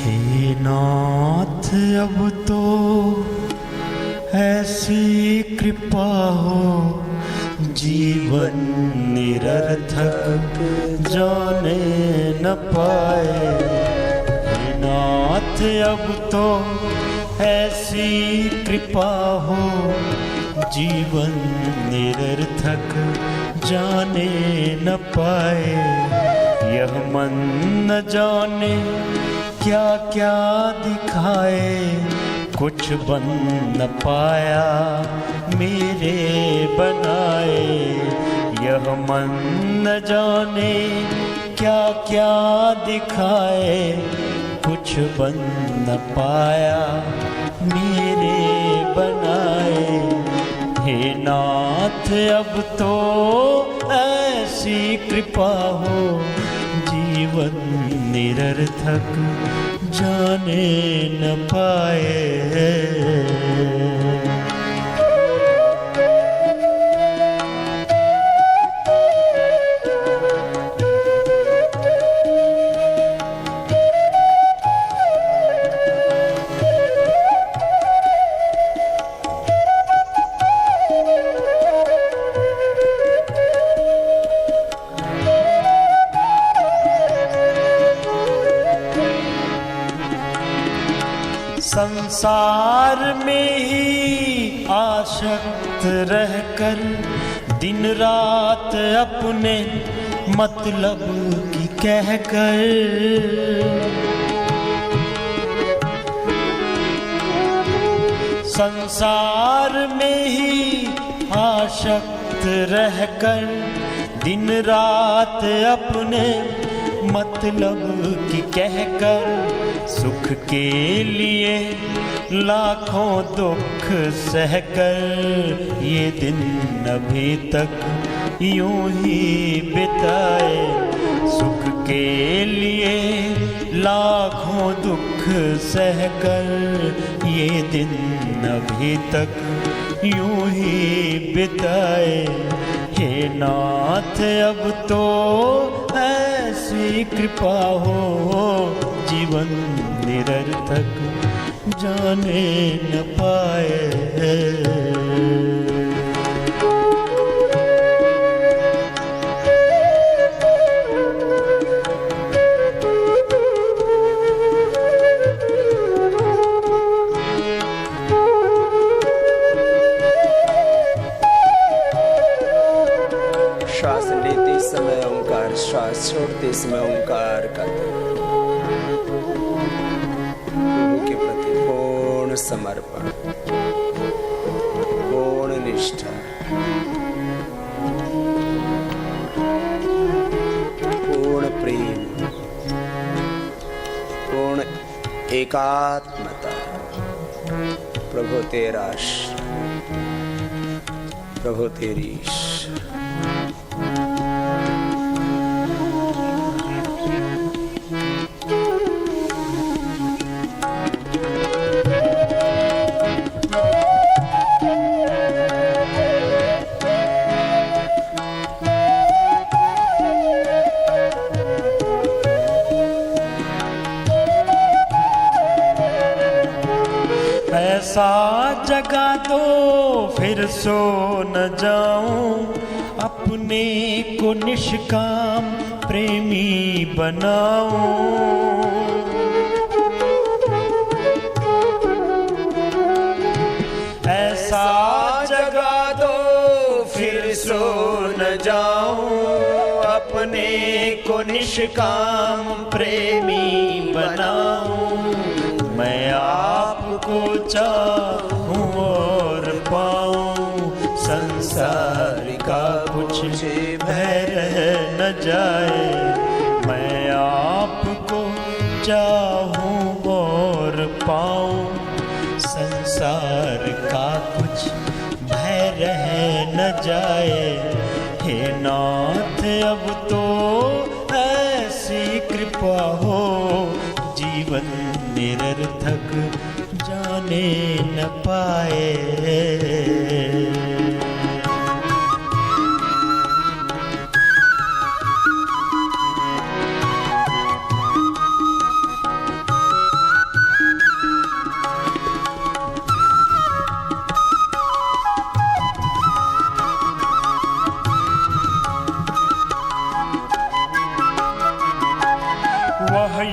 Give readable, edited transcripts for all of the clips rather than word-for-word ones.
हे नाथ अब तो ऐसी कृपा हो, जीवन निरर्थक जाने न पाए। हे नाथ अब तो ऐसी कृपा हो, जीवन निरर्थक जाने न पाए। यह मन न जाने क्या क्या दिखाए, कुछ बन न पाया मेरे बनाए। यह मन न जाने क्या क्या दिखाए, कुछ बन न पाया मेरे बनाए। हे नाथ अब तो ऐसी कृपा हो, जीवन निरर्थक जाने न पाए। संसार में ही आसक्त रहकर, दिन रात अपने मतलब की कहकर, संसार में ही आसक्त रहकर, दिन रात अपने मतलब की कहकर, सुख के लिए लाखों दुख सहकर, ये दिन अभी तक यूं ही बिताए। सुख के लिए लाखों दुख सहकर, ये दिन अभी तक यूं ही बिताए। हे नाथ अब तो ऐसी कृपा हो, जीवन निरर्थक जाने न पाए। श्वास लेते समय ओंकार, श्वास छोड़ते समय ओंकार का प्रभु के प्रति पूर्ण समर्पण, पूर्ण निष्ठा, पूर्ण प्रेम, पूर्ण एकात्मता। प्रभु तेरा प्रभु तेरी ऐसा जगा दो फिर सो न जाऊं, अपने को निष्काम प्रेमी बनाऊं। ऐसा जगा दो फिर सो न जाऊं, अपने को निष्काम प्रेमी बनाऊं। मैं आपको चाहूं और पाऊं, संसार का कुछ भय रह न जाए। मैं आपको चाहूं और पाऊं, संसार का कुछ भय रह न जाए। हे नाथ अब तो ऐसी कृपा हो, जीवन निरर्थक जाने न पाए।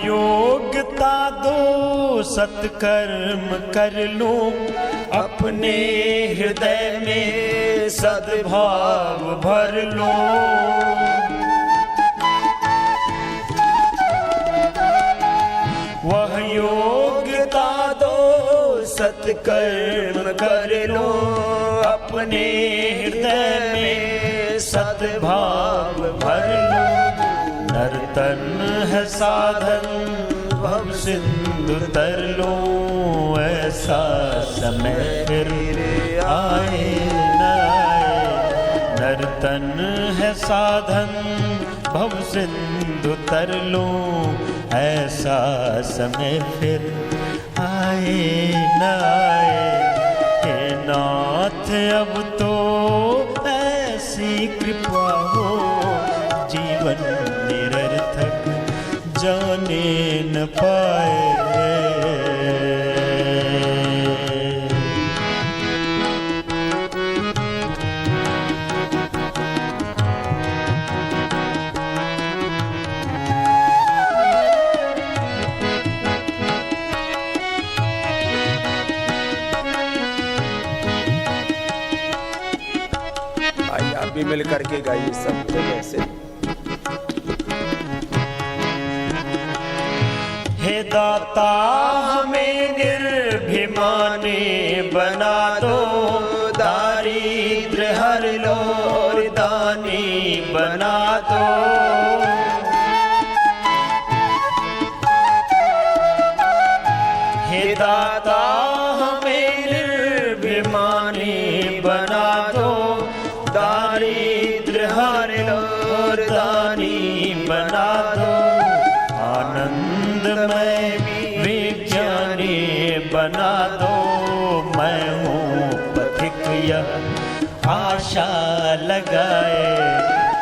योग्यता दो सत्कर्म कर लूं, अपने हृदय में सद्भाव भर लूं। वह योग्यता दो सत्कर्म कर लो, अपने हृदय में सद्भाव भर लो। नर्तन है साधन भव सिंधु तर लो, ऐसा समय फिर आए न आए। नर्तन है साधन भव सिंधु तर लो, ऐसा समय फिर आए न आए। हे नाथ अब तो ऐसी कृपा हो, जीवन निरर्थक जाने न पाए। भी मिल करके गाइए सब जगह से। हे दाता हमें निर्भिमानी बना दो, दारिद्र हर लो और दानी बना दो। हे दाता हमें निर्भिमानी बना दो, दारिद्र हर लो और दानी बना दो। आनंदमय विज्ञानी बना दो, मैं हूँ पथिक यह आशा लगाए।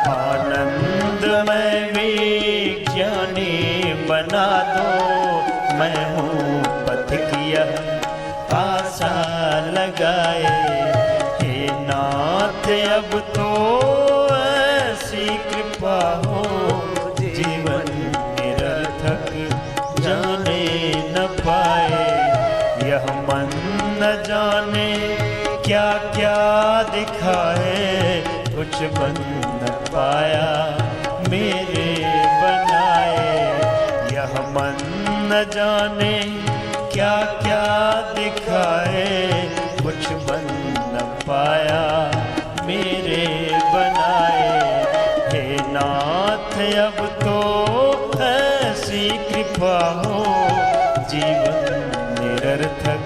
आनंदमय विज्ञानी बना दो, मैं हूँ पथिक यह आशा लगाए। नाथ अब तो ऐसी कृपा हो, जीवन निरर्थक जाने न पाए। यह मन न जाने क्या क्या दिखाए, कुछ बन न पाया मेरे बनाए। यह मन न जाने क्या क्या दिखाए, कुछ बन पाया मेरे बनाए। हे नाथ अब तो ऐसी कृपा हो, जीवन निरर्थक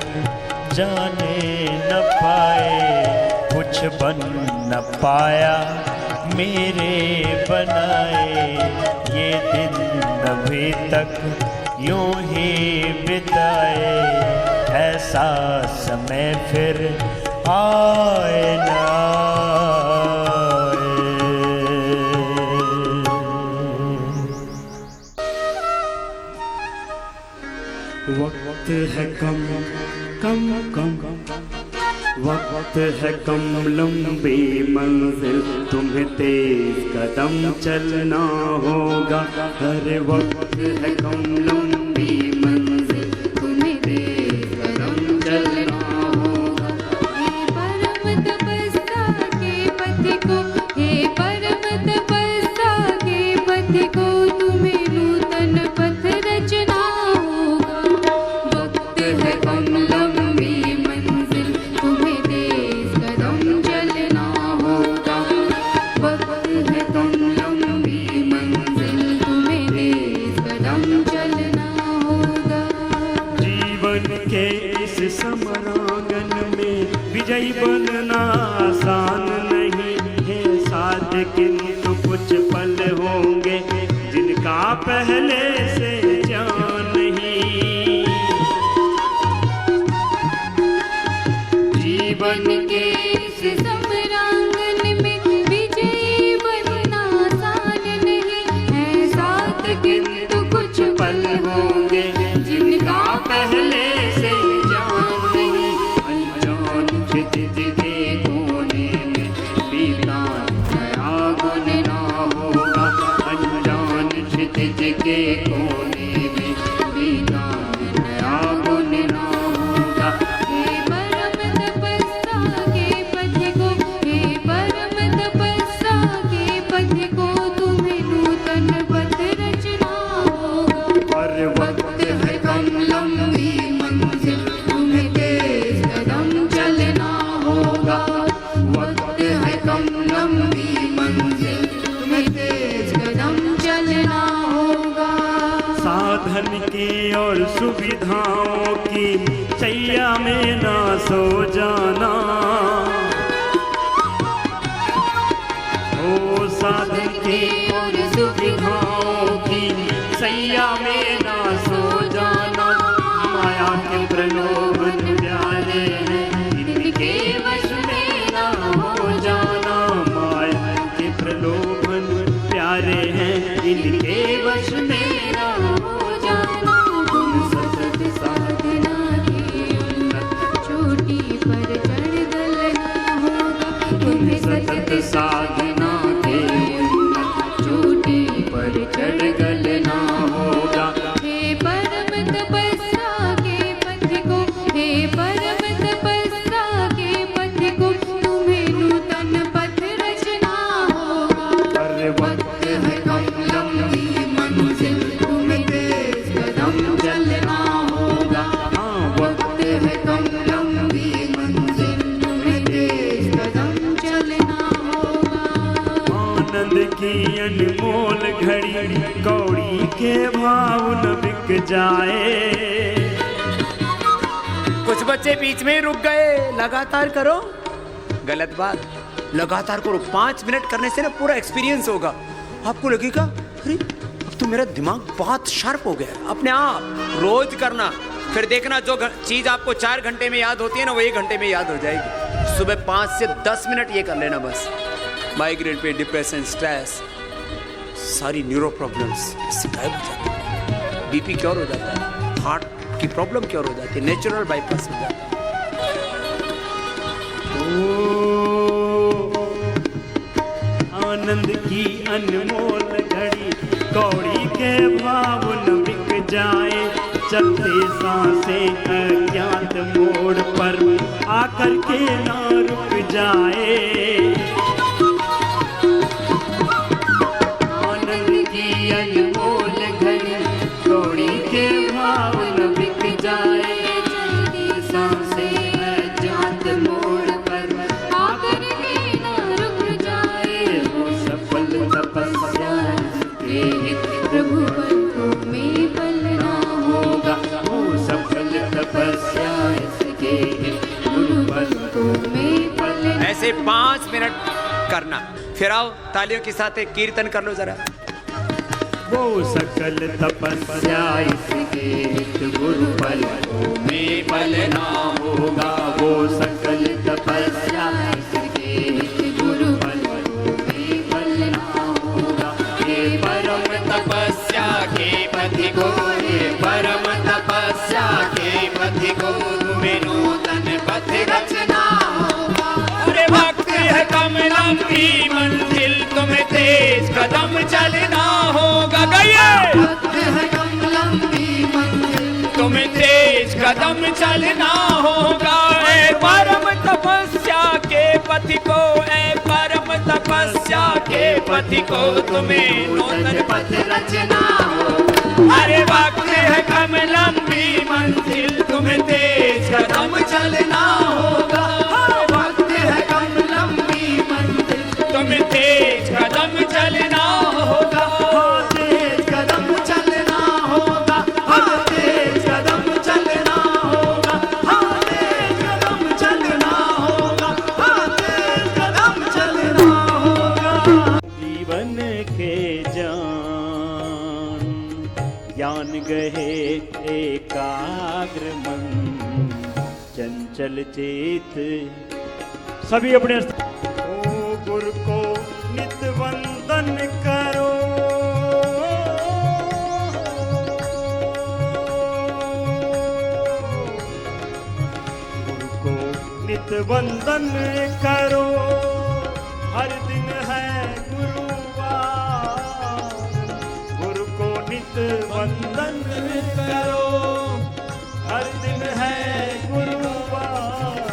जाने न पाए। कुछ बन न पाया मेरे बनाए। ये दिन अभी तक यूं ही बिताए, ऐसा समय फिर आए न आए। वक्त है कम कम कम, वक्त है कम लंबी मंजिल, तुम्हें तेज कदम चलना होगा। हर वक्त है कम लंबी मंजिल, तुम्हें तेज कदम चलना होगा। हे परम तपस्या के पथ को, हे परम तपस्या के पथ को, तुम्हें नूतन पथ रचना होगा। वक्त है कम लंबी मंजिल, तुम्हें तेज कदम चलना होगा। वक्त है कम लंबी मंजिल, तुम्हें तेज कदम चलना होगा। जीवन के इस समरांगन में विजयी बनना आसान नहीं है साथ, किंतु कुछ पल होंगे जिनका पहले से जान नहीं। जीवन के इस समरांगन में विजयी बनना आसान नहीं है साथ, किंतु कुछ पल होंगे जिनका पहले से जान नहीं। अनजान क्षितिज के कोने वक्त है कम लंबी मंजिल, तुम्हें तेज कदम चलना होगा। वक्त है कम लंबी मंजिल, तुम्हें तेज कदम चलना होगा। साधन की और सुविधाओं की चैया में ना सो जाना, ओ साधन की और सुविधाओं की सैया में ना सो जाना। माया के प्रलोभन प्यारे हैं, इनके वश में ना हो जाना। माया के प्रलोभन प्यारे हैं, इनके वश में ना हो जाना। तुम सतत साधना की उन्नत चोटी पर चढ़ गलना होगा। तुम्हें सतत साधना के उन्नत चोटी पर चढ़ गलना होगा। हे परम तपस्या के पथ को, हे परम तपस्या के पथ को, तुम्हें नूतन पथ रचना होगा। अरे वक्त है कम लंबी मंजिल, तुम्हें तेज कदम चलना होगा। वक्त है कम लंबी मंजिल, तुम्हें तेज कदम चलना होगा। आनंद की अनमोल घड़ी कौड़ी के भाव न बिक जाए। कुछ बच्चे बीच में ही रुक गए। लगातार करो। गलत बात, लगातार करो। 5 मिनट करने से ना पूरा एक्सपीरियंस होगा। आपको लगेगा अरे अब तो मेरा दिमाग बहुत शार्प हो गया है। अपने आप रोज करना, फिर देखना जो चीज आपको 4 घंटे में याद होती है ना, वो 1 घंटे में याद हो जाएगी। सुबह 5 से 10 मिनट ये कर लेना बस। माइग्रेन पे, डिप्रेशन, स्ट्रेस, सारी न्यूरो प्रॉब्लम्स इससे गायब हो जाती है। बीपी क्योर हो जाता है, हार्ट की प्रॉब्लम क्योर हो जाती है, नेचुरल बाईपास हो जाता है। आनंद की अनमोल घड़ी कौड़ी के भाव न बिक जाए। चलते सांसें अज्ञात मोड़ पर आकर के ना रुक जाए। आनंद की अनमोल घड़ी कौड़ी के भाव न बिक जाए। चलती सांसें अज्ञात मोड़ पर आकर के ना रुक जाए। वो सफल तपस्या के हित प्रभु बंधु में पलना होगा। वो सफल तपस्या इसके हित गुरु बंधु में पलना। ऐसे 5 मिनट करना। फिर आओ तालियों के साथ एक कीर्तन कर लो जरा। वो सकल तपस्या इसके हित गुरु बंधु में पलना होगा। वो सकल तपस्या इसके हित गुरु बंधु में पलना होगा। ये परम तपस्या के पथि को, ये परम तपस्या के पथि को तुम्हें नूतन पथ रचना होगा। अरे वक्त है कम लंबी मंजिल, तुम्हें तेज कदम चलना होगा। गए वक्त है कम लंबी मंजिल, तुम्हें तेज कदम चलना होगा। ए परम तपस्या के पथि को, ए परम तपस्या के पथि को तुम्हें नूतन पथ रचना होगा। अरे वक्त है कम लंबी मंजिल, तुम्हें तेज कदम चलना होगा। वक्त है कम लंबी मंजिल, तुम्हें तेज कदम चलना होगा। तेज कदम चलना होगा। तेज कदम चलना होगा। तेज कदम चलना होगा। तेज कदम चलना होगा। जीवन के ज्ञान गहे एकाग्र मन, चंचल चेत सभी अपने ओ गुरु को नित वंदन करो। गुरु को नित वंदन करो। हर दिन है गुरुवार, गुरु को नित वंदन करो। हर दिन है गुरुवार,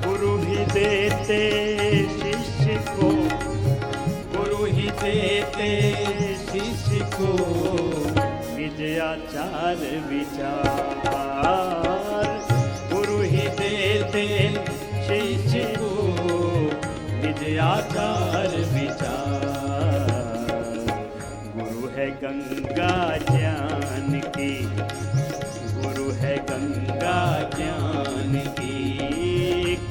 गुरु ही देते शिष्य को, गुरु ही देते शिष्य को निज आचार विचार। गुरु ही देते शिष्य को निज आचार विचार। गुरु है गंगा ज्ञान की, गुरु है गंगा ज्ञान की,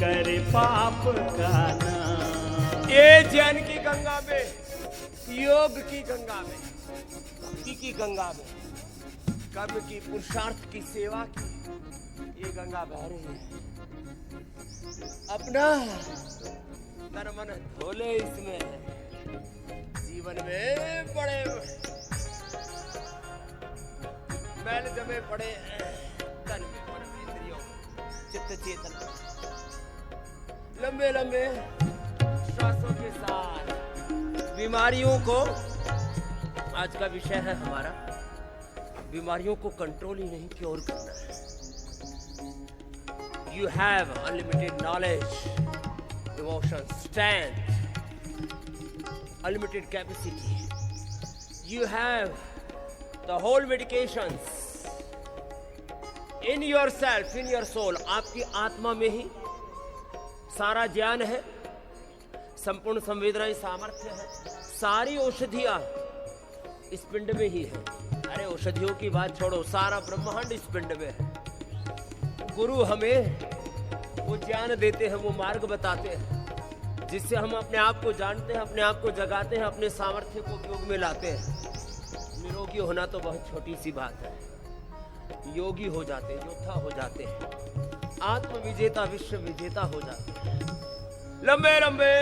करे पाप का नाम। ये ज्ञान की गंगा में, योग की गंगा में, भक्ति की गंगा में, कर्म की, पुरुषार्थ की, सेवा की, ये गंगा बह रही है। अपना तन मन धोले इसमें, जीवन में बड़े मैल जमे पड़े तन में, मन में, इंद्रियों में, चित्त चेतन में। लंबे लंबे श्वासों के साथ बीमारियों को, आज का विषय है हमारा, बीमारियों को कंट्रोल ही नहीं क्योर करना है। You have unlimited knowledge, devotion, strength, unlimited capacity. You have the whole medications in yourself, in your soul. आपकी आत्मा में ही सारा ज्ञान है, संपूर्ण संवेदनाएं, सामर्थ्य है, सारी औषधियां इस पिंड में ही है। अरे औषधियों की बात छोड़ो, सारा ब्रह्मांड इस पिंड में है। गुरु हमें वो ज्ञान देते हैं, वो मार्ग बताते हैं, जिससे हम अपने आप को जानते हैं, अपने आप को जगाते हैं, अपने सामर्थ्य को उपयोग में लाते हैं। निरोगी होना तो बहुत छोटी सी बात है, योगी हो जाते हैं, योद्धा हो जाते हैं, आत्म विजेता, विश्व विजेता हो जाते हैं। लंबे लंबे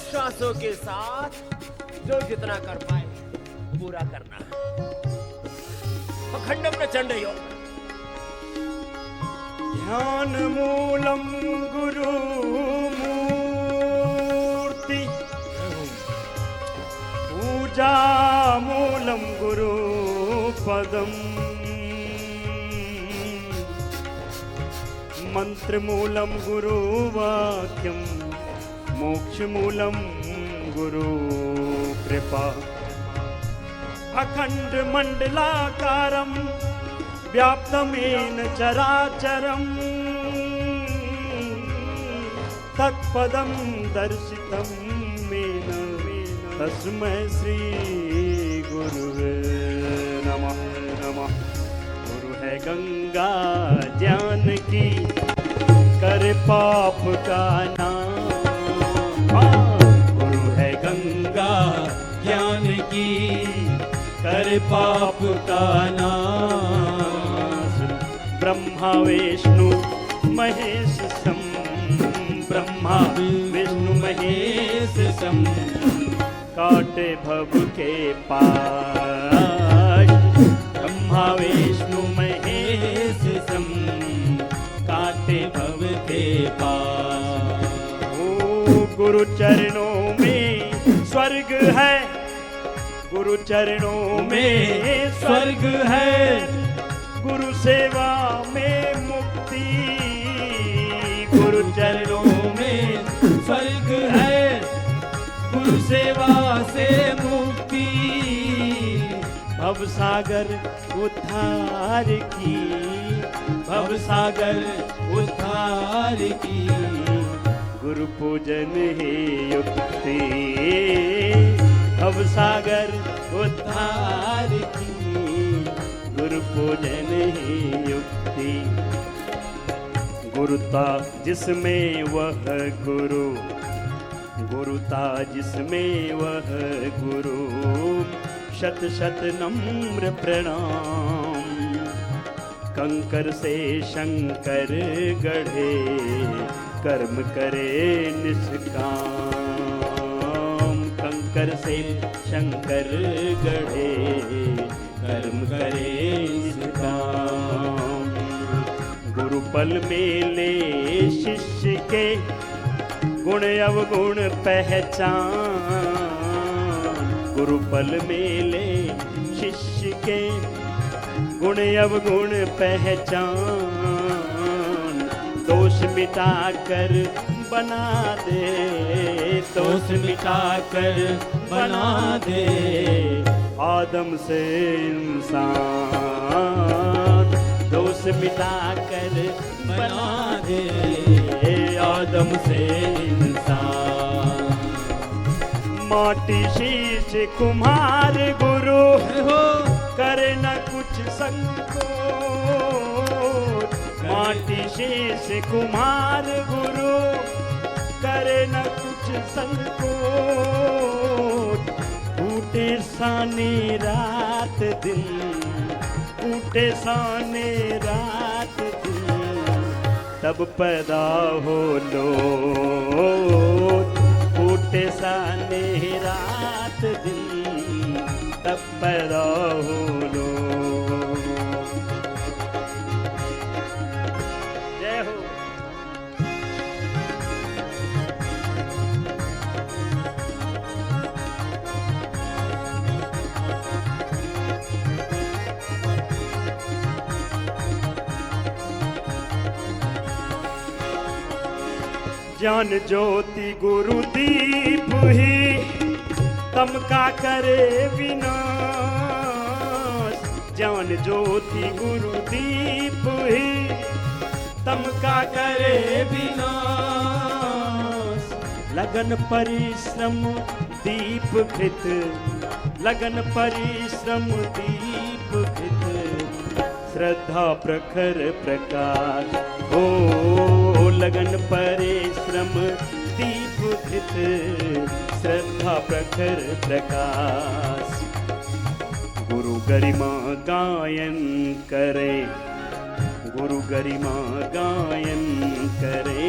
श्वासों के साथ जो जितना कर पाए पूरा करना है। अखंड प्रचंड योग। ध्यान मूलम गुरु मूर्ति, पूजा मूलम गुरु पदम, मंत्र मूलम गुरु वाक्यम, मोक्ष मूलम गुरु कृपा। अखंड मंडलाकारं व्याप्तमेन चराचरं, तत्पदं दर्शितं मेन, तस्मै श्री गुरुवे नमः नमः। गुरु है गंगा ज्ञान की, कर पाप का नाम। गुरु है गंगा ज्ञान की, कर पाप का नाश। ब्रह्मा विष्णु महेश सम, ब्रह्मा विष्णु महेश सम, काटे भव के पाश। ब्रह्मा विष्णु महेश सम, काटे भव के पाश। ओ गुरु चरणों में स्वर्ग है, गुरु चरणों में स्वर्ग है, गुरु सेवा में मुक्ति। गुरु चरणों में स्वर्ग है, गुरु सेवा से मुक्ति। भवसागर उद्धार की, भवसागर उद्धार की, गुरु पूजन है युक्ति। भवसागर उद्धार की, गुरु पूजन ही युक्ति। गुरुता जिसमें वह गुरु, गुरुता जिसमें वह गुरु। शत शत नम्र प्रणाम, कंकर से शंकर गढ़े, कर्म करे निष्काम। कंकर से शंकर गढ़े, कर्म करे निष्काम। गुरु पल में ले शिष्य के, गुण अवगुण पहचान। गुरु पल में ले शिष्य के, गुण अवगुण पहचान। दोष मिटा कर बना दे, दोष मिटा कर बना दे। आदम से इंसान दोष मिटाकर बना दे, आदम से इंसान। माटी शीश कुम्हार गुरु करे न कुछ संकोच, माटी शीश कुम्हार गुरु करे न कुछ संकोच। टूटे साने रात दिन, टूटे साने रात दिन, तब पैदा हो लोट। टूटे साने रात दिन, तब पैदा हो लोट। जय हो। ज्ञान ज्योति गुरु दीप ही तम का करे विनाश, ज्ञान ज्योति गुरु दीप ही तम का करे विनाश। लगन परिश्रम दीप घृत, लगन परिश्रम दीप घृत, श्रद्धा प्रखर प्रकाश हो। लगन परिश्रम दीप घृत, श्रद्धा प्रखर प्रकाश। गुरु गरिमा गायन करे, गुरु गरिमा गायन करे,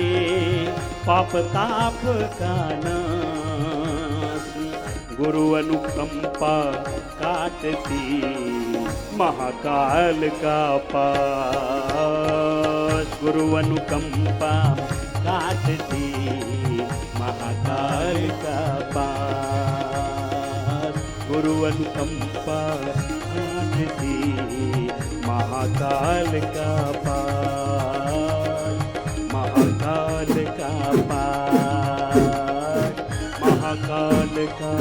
पाप ताप का नाश। गुरु अनुकंपा काटती महाकाल का पास, गुरु अनुकंपा काटती महाकाल का पास। गुरु अनुकंपा काटती महाकाल का पास, महाकाल का पास, महाकाल का